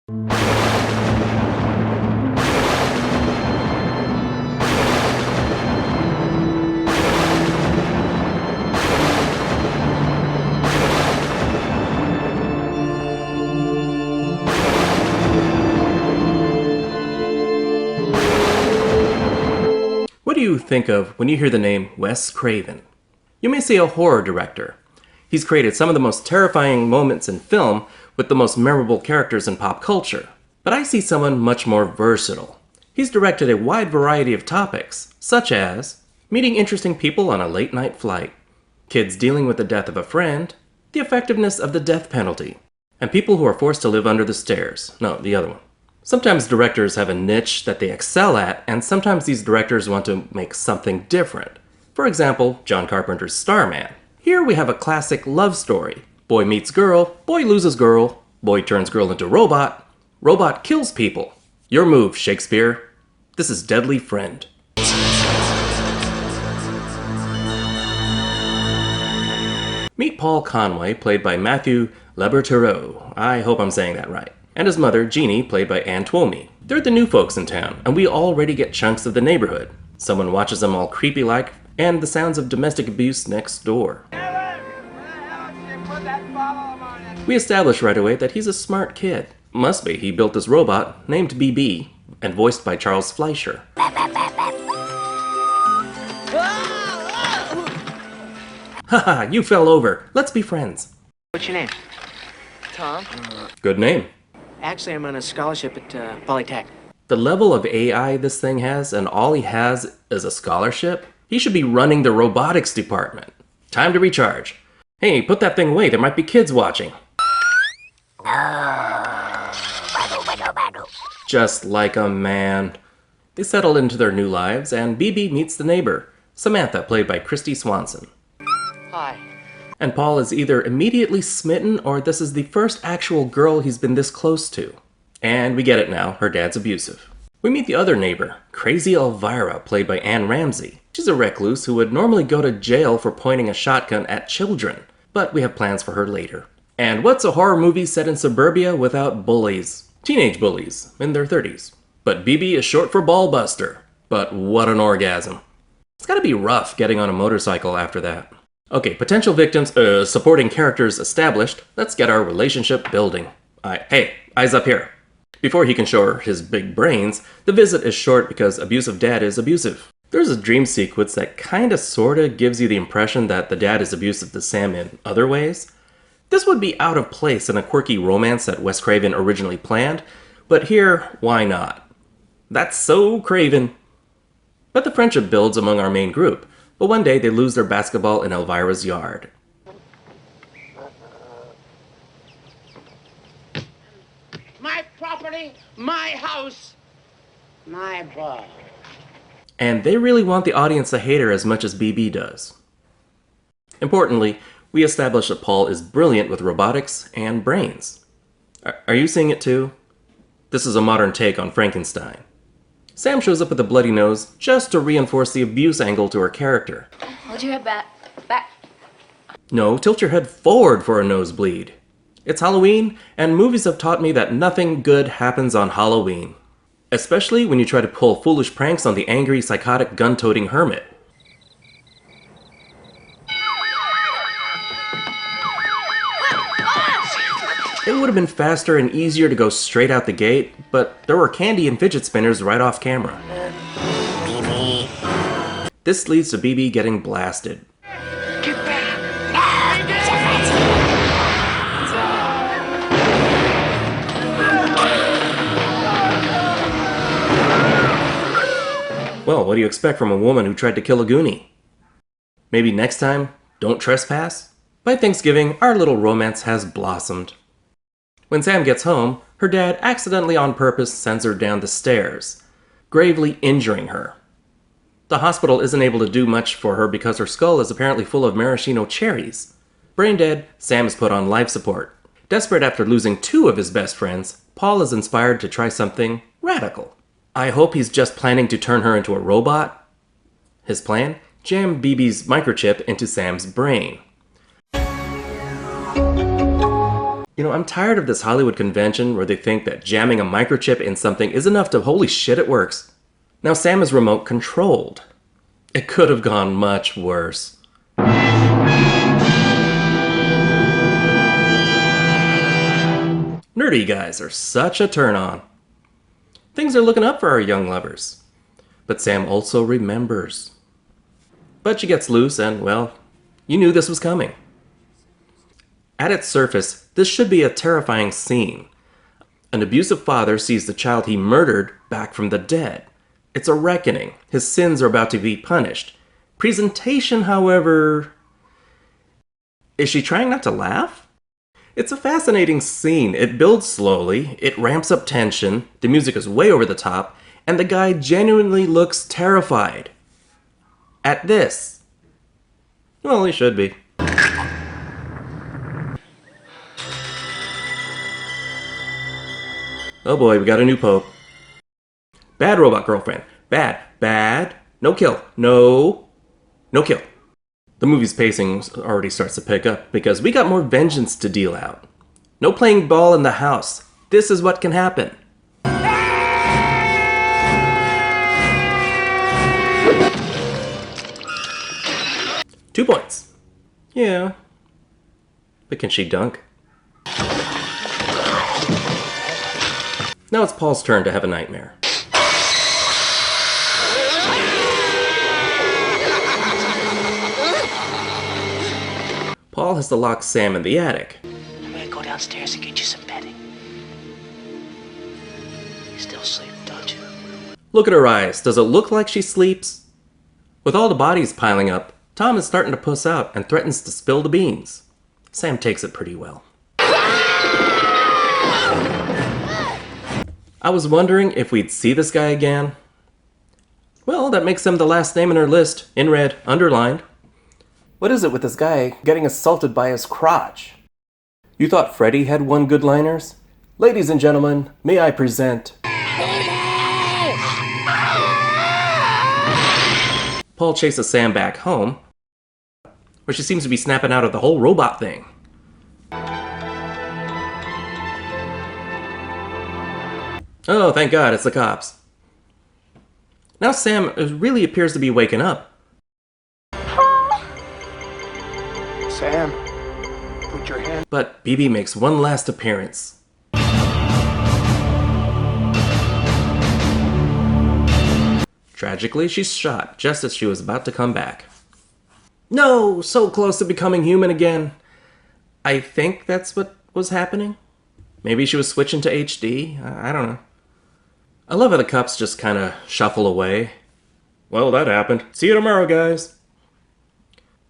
What do you think of when you hear the name Wes Craven? You may say a horror director. He's created some of the most terrifying moments in film with the most memorable characters in pop culture. But I see someone much more versatile. He's directed a wide variety of topics, such as meeting interesting people on a late-night flight, kids dealing with the death of a friend, the effectiveness of the death penalty, and people who are forced to live under the stairs. No, the other one. Sometimes directors have a niche that they excel at, and sometimes these directors want to make something different. For example, John Carpenter's Starman. Here we have a classic love story. Boy meets girl, boy loses girl, boy turns girl into robot, robot kills people. Your move, Shakespeare. This is Deadly Friend. Meet Paul Conway, played by Matthew Libertereau. I hope I'm saying that right. And his mother, Jeannie, played by Anne Twomey. They're the new folks in town, and we already get chunks of the neighborhood. Someone watches them all creepy-like, and the sounds of domestic abuse next door. We establish right away that he's a smart kid. Must be, he built this robot, named BB, and voiced by Charles Fleischer. Haha, you fell over. Let's be friends. What's your name? Tom. Good name. Actually, I'm on a scholarship at Polytech. The level of AI this thing has, and all he has is a scholarship? He should be running the robotics department. Time to recharge. Hey, put that thing away, there might be kids watching. Just like a man. They settle into their new lives, and BB meets the neighbor, Samantha, played by Christy Swanson. Hi. And Paul is either immediately smitten, or this is the first actual girl he's been this close to. And we get it now, her dad's abusive. We meet the other neighbor, Crazy Elvira, played by Anne Ramsey. She's a recluse who would normally go to jail for pointing a shotgun at children, but we have plans for her later. And what's a horror movie set in suburbia without bullies? Teenage bullies, in their 30s. But BB is short for ballbuster. But what an orgasm. It's gotta be rough getting on a motorcycle after that. Okay, potential victims, supporting characters established. Let's get our relationship building. Hey, eyes up here. Before he can show her his big brains, the visit is short because abusive dad is abusive. There's a dream sequence that kinda sorta gives you the impression that the dad is abusive to Sam in other ways. This would be out of place in a quirky romance that Wes Craven originally planned, but here, why not? That's so Craven. But the friendship builds among our main group. But one day, they lose their basketball in Elvira's yard. My property, my house, my ball. And they really want the audience to hate her as much as BB does. Importantly, we establish that Paul is brilliant with robotics and brains. Are you seeing it too? This is a modern take on Frankenstein. Sam shows up with a bloody nose just to reinforce the abuse angle to her character. Hold your head back. No, tilt your head forward for a nosebleed. It's Halloween, and movies have taught me that nothing good happens on Halloween. Especially when you try to pull foolish pranks on the angry, psychotic, gun-toting hermit. It would have been faster and easier to go straight out the gate, but there were candy and fidget spinners right off camera. This leads to BB getting blasted. Get back! Well, what do you expect from a woman who tried to kill a Goonie? Maybe next time, don't trespass? By Thanksgiving, our little romance has blossomed. When Sam gets home, her dad accidentally on purpose sends her down the stairs, gravely injuring her. The hospital isn't able to do much for her because her skull is apparently full of maraschino cherries. Brain dead, Sam is put on life support. Desperate after losing 2 of his best friends, Paul is inspired to try something radical. I hope he's just planning to turn her into a robot. His plan? Jam BB's microchip into Sam's brain. I'm tired of this Hollywood convention where they think that jamming a microchip in something is enough to holy shit it works. Now Sam is remote controlled. It could have gone much worse. Nerdy guys are such a turn-on. Things are looking up for our young lovers. But Sam also remembers. But she gets loose and, well, you knew this was coming. At its surface, this should be a terrifying scene. An abusive father sees the child he murdered back from the dead. It's a reckoning. His sins are about to be punished. Presentation, however... Is she trying not to laugh? It's a fascinating scene. It builds slowly, it ramps up tension, the music is way over the top, and the guy genuinely looks terrified. At this. Well, he should be. Oh boy, we got a new pope. Bad robot girlfriend. Bad. Bad. No kill. No. No kill. The movie's pacing already starts to pick up because we got more vengeance to deal out. No playing ball in the house. This is what can happen. 2 points. Yeah. But can she dunk? Now it's Paul's turn to have a nightmare. Paul has to lock Sam in the attic. I'm gonna go downstairs and get you some bedding. You still sleep, don't you? Look at her eyes. Does it look like she sleeps? With all the bodies piling up, Tom is starting to puss out and threatens to spill the beans. Sam takes it pretty well. I was wondering if we'd see this guy again. Well, that makes him the last name in our list, in red, underlined. What is it with this guy getting assaulted by his crotch? You thought Freddy had one good-liners? Ladies and gentlemen, may I present... Paul chases Sam back home, where she seems to be snapping out of the whole robot thing. Oh, thank God, it's the cops. Now Sam really appears to be waking up. Sam, put your hand... But BB makes one last appearance. Tragically, she's shot just as she was about to come back. No! So close to becoming human again. I think that's what was happening. Maybe she was switching to HD? I don't know. I love how the cops just kind of shuffle away. Well, that happened. See you tomorrow, guys.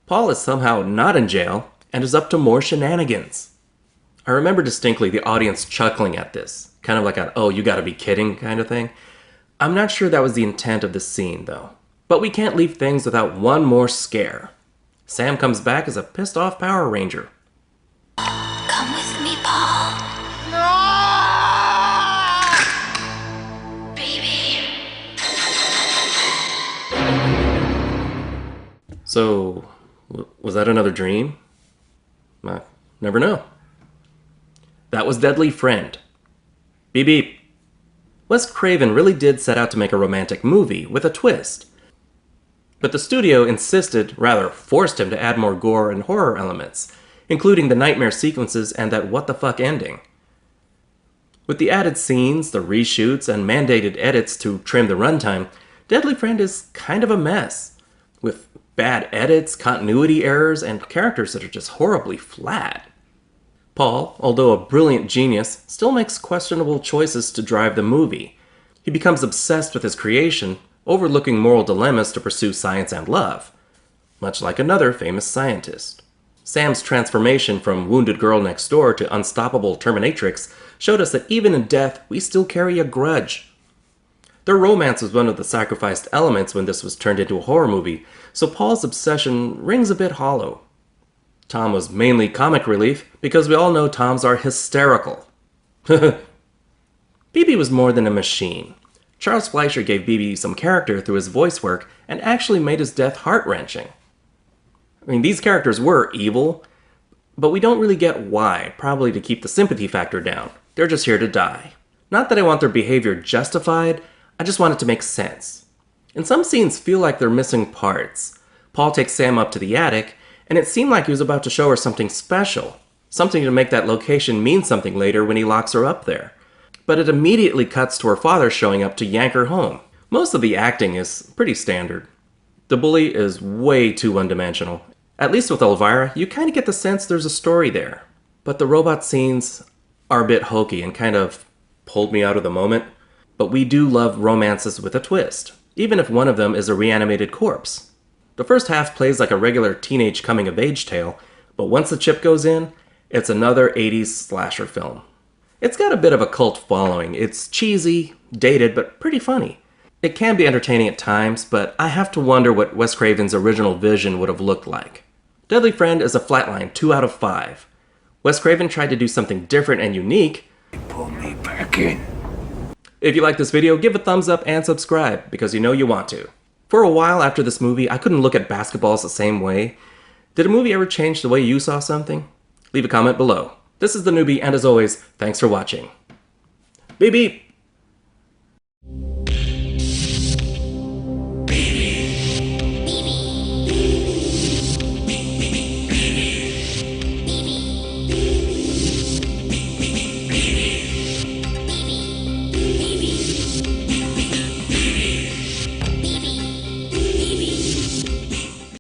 Paul is somehow not in jail and is up to more shenanigans. I remember distinctly the audience chuckling at this. Kind of like a, oh, you gotta be kidding kind of thing. I'm not sure that was the intent of the scene, though. But we can't leave things without one more scare. Sam comes back as a pissed-off Power Ranger. Come with me, Paul. Baby. So, was that another dream? I never know. That was Deadly Friend. Beep beep. Wes Craven really did set out to make a romantic movie with a twist. But the studio insisted, rather forced him to add more gore and horror elements, including the nightmare sequences and that what-the-fuck ending. With the added scenes, the reshoots, and mandated edits to trim the runtime, Deadly Friend is kind of a mess, with bad edits, continuity errors, and characters that are just horribly flat. Paul, although a brilliant genius, still makes questionable choices to drive the movie. He becomes obsessed with his creation, overlooking moral dilemmas to pursue science and love, much like another famous scientist. Sam's transformation from wounded girl next door to unstoppable Terminatrix showed us that even in death, we still carry a grudge. Their romance was one of the sacrificed elements when this was turned into a horror movie, so Paul's obsession rings a bit hollow. Tom was mainly comic relief because we all know Toms are hysterical. BB was more than a machine. Charles Fleischer gave BB some character through his voice work and actually made his death heart-wrenching. I mean, these characters were evil, but we don't really get why, probably to keep the sympathy factor down. They're just here to die. Not that I want their behavior justified, I just want it to make sense. And some scenes feel like they're missing parts. Paul takes Sam up to the attic, and it seemed like he was about to show her something special. Something to make that location mean something later when he locks her up there. But it immediately cuts to her father showing up to yank her home. Most of the acting is pretty standard. The bully is way too one-dimensional. At least with Elvira, you kind of get the sense there's a story there. But the robot scenes are a bit hokey and kind of pulled me out of the moment. But we do love romances with a twist, even if one of them is a reanimated corpse. The first half plays like a regular teenage coming-of-age tale, but once the chip goes in, it's another 80s slasher film. It's got a bit of a cult following. It's cheesy, dated, but pretty funny. It can be entertaining at times, but I have to wonder what Wes Craven's original vision would have looked like. Deadly Friend is a flatline 2 out of 5. Wes Craven tried to do something different and unique. Pull me back in. If you like this video, give a thumbs up and subscribe, because you know you want to. For a while after this movie, I couldn't look at basketballs the same way. Did a movie ever change the way you saw something? Leave a comment below. This is theNewBee, and as always, thanks for watching. Beep beep!